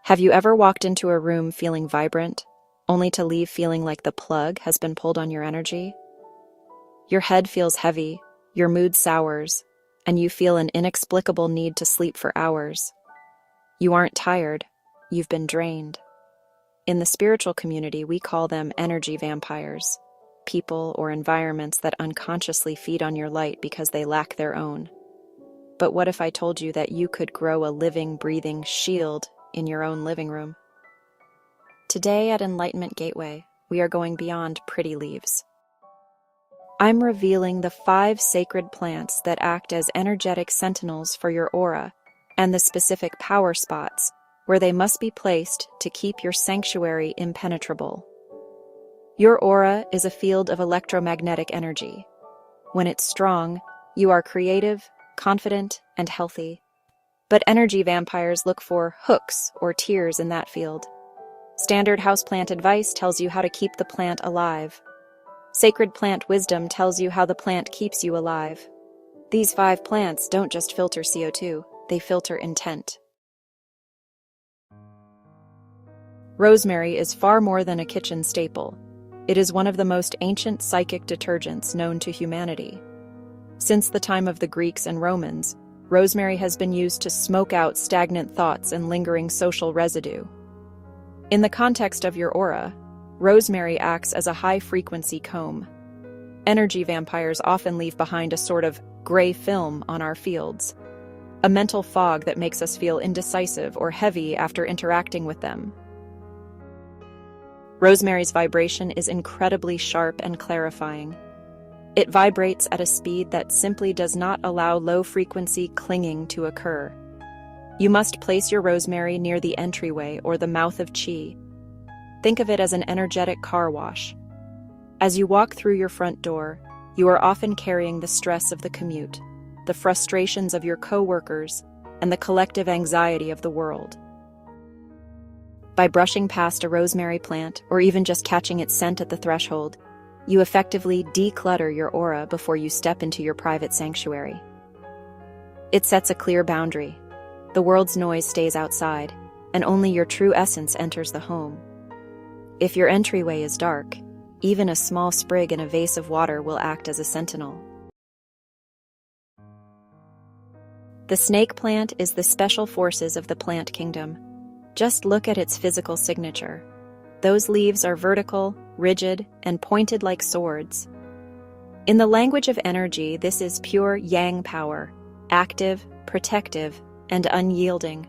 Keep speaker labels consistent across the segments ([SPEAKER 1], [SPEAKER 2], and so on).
[SPEAKER 1] Have you ever walked into a room feeling vibrant, only to leave feeling like the plug has been pulled on your energy? Your head feels heavy, your mood sours, and you feel an inexplicable need to sleep for hours. You aren't tired, you've been drained. In the spiritual community, we call them energy vampires, people or environments that unconsciously feed on your light because they lack their own. But what if I told you that you could grow a living, breathing shield in your own living room? Today at Enlightenment Gateway, we are going beyond pretty leaves. I'm revealing the 5 sacred plants that act as energetic sentinels for your aura and the specific power spots where they must be placed to keep your sanctuary impenetrable. Your aura is a field of electromagnetic energy. When it's strong, you are creative, confident, and healthy. But energy vampires look for hooks or tears in that field. Standard houseplant advice tells you how to keep the plant alive. Sacred plant wisdom tells you how the plant keeps you alive. These 5 plants don't just filter CO2, they filter intent. Rosemary is far more than a kitchen staple. It is one of the most ancient psychic detergents known to humanity. Since the time of the Greeks and Romans, rosemary has been used to smoke out stagnant thoughts and lingering social residue. In the context of your aura, rosemary acts as a high-frequency comb. Energy vampires often leave behind a sort of gray film on our fields, a mental fog that makes us feel indecisive or heavy after interacting with them. Rosemary's vibration is incredibly sharp and clarifying. It vibrates at a speed that simply does not allow low-frequency clinging to occur. You must place your rosemary near the entryway or the mouth of Qi. Think of it as an energetic car wash. As you walk through your front door, you are often carrying the stress of the commute, the frustrations of your co-workers, and the collective anxiety of the world. By brushing past a rosemary plant, or even just catching its scent at the threshold, you effectively declutter your aura before you step into your private sanctuary. It sets a clear boundary. The world's noise stays outside, and only your true essence enters the home. If your entryway is dark, even a small sprig in a vase of water will act as a sentinel. The snake plant is the special forces of the plant kingdom. Just look at its physical signature. Those leaves are vertical, rigid, and pointed like swords. In the language of energy, this is pure yang power, active, protective, and unyielding.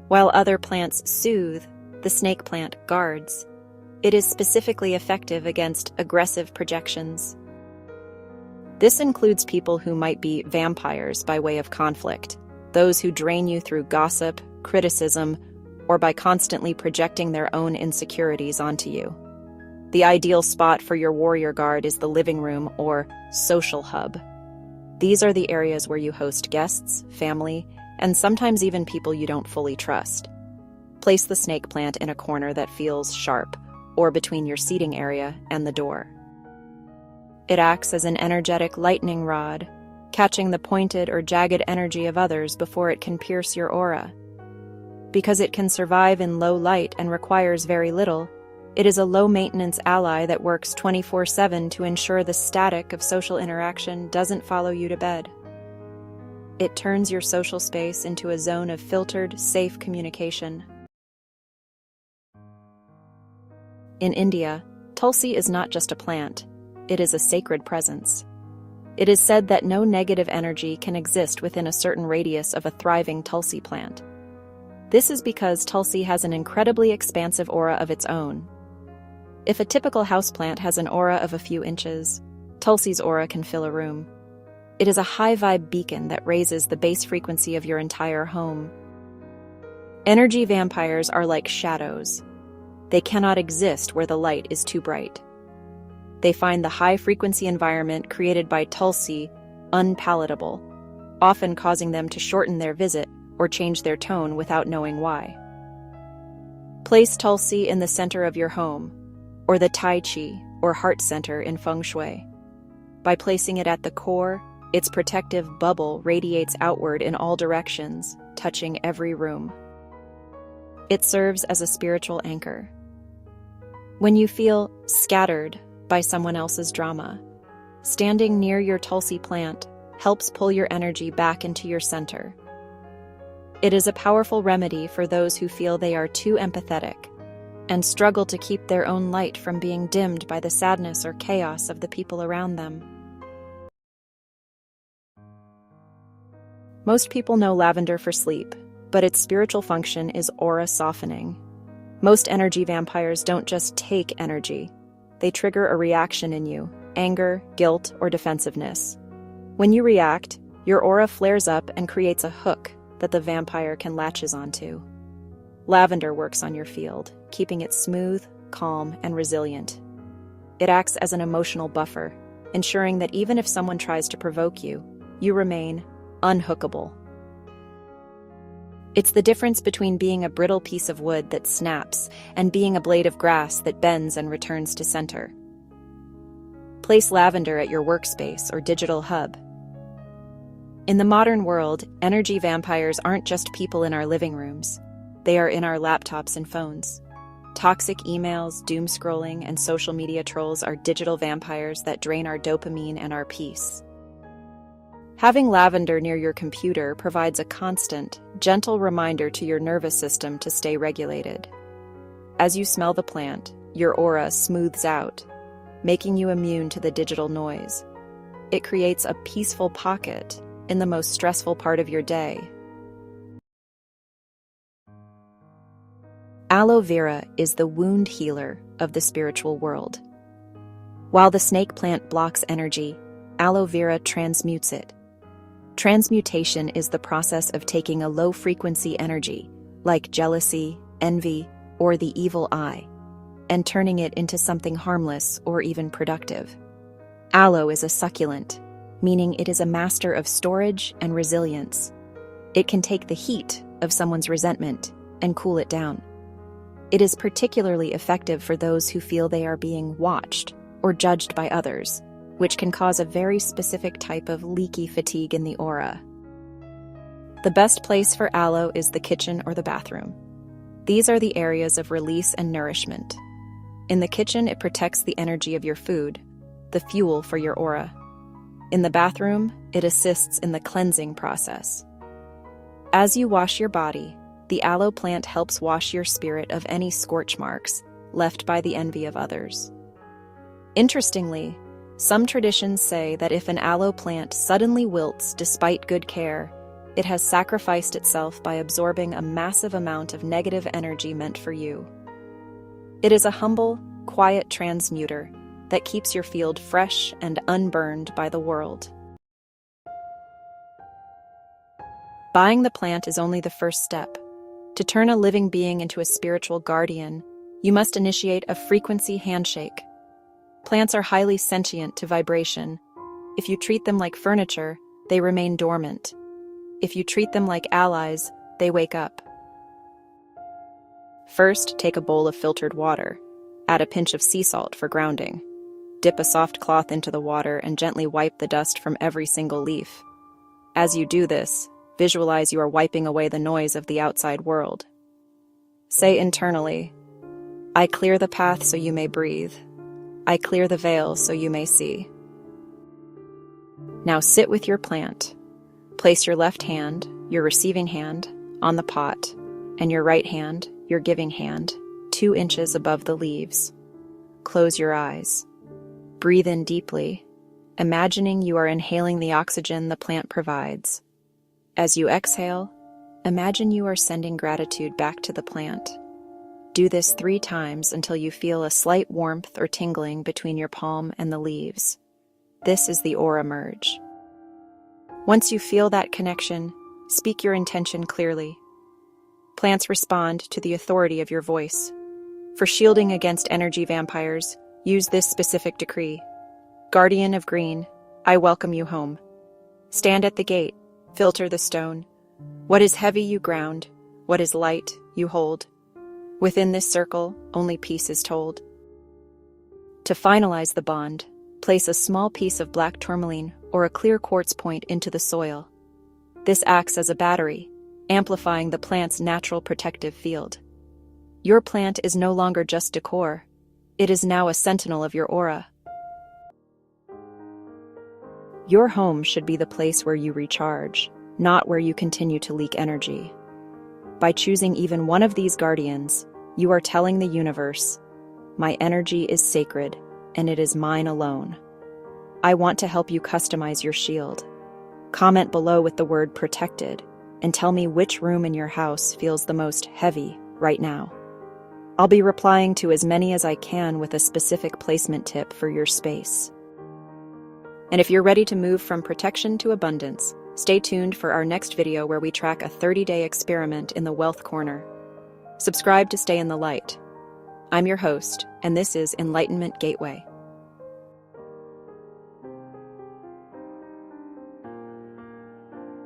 [SPEAKER 1] While other plants soothe, the snake plant guards. It is specifically effective against aggressive projections. This includes people who might be vampires by way of conflict, those who drain you through gossip, criticism, or by constantly projecting their own insecurities onto you. The ideal spot for your warrior guard is the living room or social hub. These are the areas where you host guests, family, and sometimes even people you don't fully trust. Place the snake plant in a corner that feels sharp, or between your seating area and the door. It acts as an energetic lightning rod, catching the pointed or jagged energy of others before it can pierce your aura. Because it can survive in low light and requires very little, it is a low-maintenance ally that works 24/7 to ensure the static of social interaction doesn't follow you to bed. It turns your social space into a zone of filtered, safe communication. In India, tulsi is not just a plant, it is a sacred presence. It is said that no negative energy can exist within a certain radius of a thriving tulsi plant. This is because tulsi has an incredibly expansive aura of its own. If a typical houseplant has an aura of a few inches, tulsi's aura can fill a room. It is a high-vibe beacon that raises the base frequency of your entire home. Energy vampires are like shadows. They cannot exist where the light is too bright. They find the high-frequency environment created by tulsi unpalatable, often causing them to shorten their visit or change their tone without knowing why. Place tulsi in the center of your home, or the Tai Chi, or heart center in Feng Shui. By placing it at the core, its protective bubble radiates outward in all directions, touching every room. It serves as a spiritual anchor. When you feel scattered by someone else's drama, standing near your Tulsi plant helps pull your energy back into your center. It is a powerful remedy for those who feel they are too empathetic and struggle to keep their own light from being dimmed by the sadness or chaos of the people around them. Most people know lavender for sleep, but its spiritual function is aura softening. Most energy vampires don't just take energy. They trigger a reaction in you, anger, guilt, or defensiveness. When you react, your aura flares up and creates a hook that the vampire can latches onto. Lavender works on your field, keeping it smooth, calm, and resilient. It acts as an emotional buffer, ensuring that even if someone tries to provoke you, you remain unhookable. It's the difference between being a brittle piece of wood that snaps and being a blade of grass that bends and returns to center. Place lavender at your workspace or digital hub. In the modern world, energy vampires aren't just people in our living rooms. They are in our laptops and phones. Toxic emails, doom scrolling, and social media trolls are digital vampires that drain our dopamine and our peace. Having lavender near your computer provides a constant, gentle reminder to your nervous system to stay regulated. As you smell the plant, your aura smooths out, making you immune to the digital noise. It creates a peaceful pocket in the most stressful part of your day. Aloe Vera is the wound healer of the spiritual world. While the snake plant blocks energy, aloe vera transmutes it. Transmutation is the process of taking a low-frequency energy, like jealousy, envy, or the evil eye, and turning it into something harmless or even productive. Aloe is a succulent, meaning it is a master of storage and resilience. It can take the heat of someone's resentment and cool it down. It is particularly effective for those who feel they are being watched or judged by others, which can cause a very specific type of leaky fatigue in the aura. The best place for aloe is the kitchen or the bathroom. These are the areas of release and nourishment. In the kitchen, it protects the energy of your food, the fuel for your aura. In the bathroom, it assists in the cleansing process. As you wash your body, the aloe plant helps wash your spirit of any scorch marks left by the envy of others. Interestingly, some traditions say that if an aloe plant suddenly wilts despite good care, it has sacrificed itself by absorbing a massive amount of negative energy meant for you. It is a humble, quiet transmuter that keeps your field fresh and unburned by the world. Buying the plant is only the first step. To turn a living being into a spiritual guardian, you must initiate a frequency handshake. Plants are highly sentient to vibration. If you treat them like furniture, they remain dormant. If you treat them like allies, they wake up. First, take a bowl of filtered water. Add a pinch of sea salt for grounding. Dip a soft cloth into the water and gently wipe the dust from every single leaf. As you do this, visualize you are wiping away the noise of the outside world. Say internally, "I clear the path so you may breathe. I clear the veil so you may see." Now sit with your plant. Place your left hand, your receiving hand, on the pot, and your right hand, your giving hand, 2 inches above the leaves. Close your eyes. Breathe in deeply, imagining you are inhaling the oxygen the plant provides. As you exhale, imagine you are sending gratitude back to the plant. Do this 3 times until you feel a slight warmth or tingling between your palm and the leaves. This is the aura merge. Once you feel that connection, speak your intention clearly. Plants respond to the authority of your voice. For shielding against energy vampires, use this specific decree. Guardian of green, I welcome you home. Stand at the gate, filter the stone. What is heavy you ground, what is light you hold. Within this circle, only peace is told. To finalize the bond, place a small piece of black tourmaline or a clear quartz point into the soil. This acts as a battery, amplifying the plant's natural protective field. Your plant is no longer just decor. It is now a sentinel of your aura. Your home should be the place where you recharge, not where you continue to leak energy. By choosing even one of these guardians, you are telling the universe, my energy is sacred, and it is mine alone. I want to help you customize your shield. Comment below with the word protected, and tell me which room in your house feels the most heavy right now. I'll be replying to as many as I can with a specific placement tip for your space. And if you're ready to move from protection to abundance, stay tuned for our next video where we track a 30-day experiment in the wealth corner. Subscribe to stay in the light. I'm your host, and this is Enlightenment Gateway.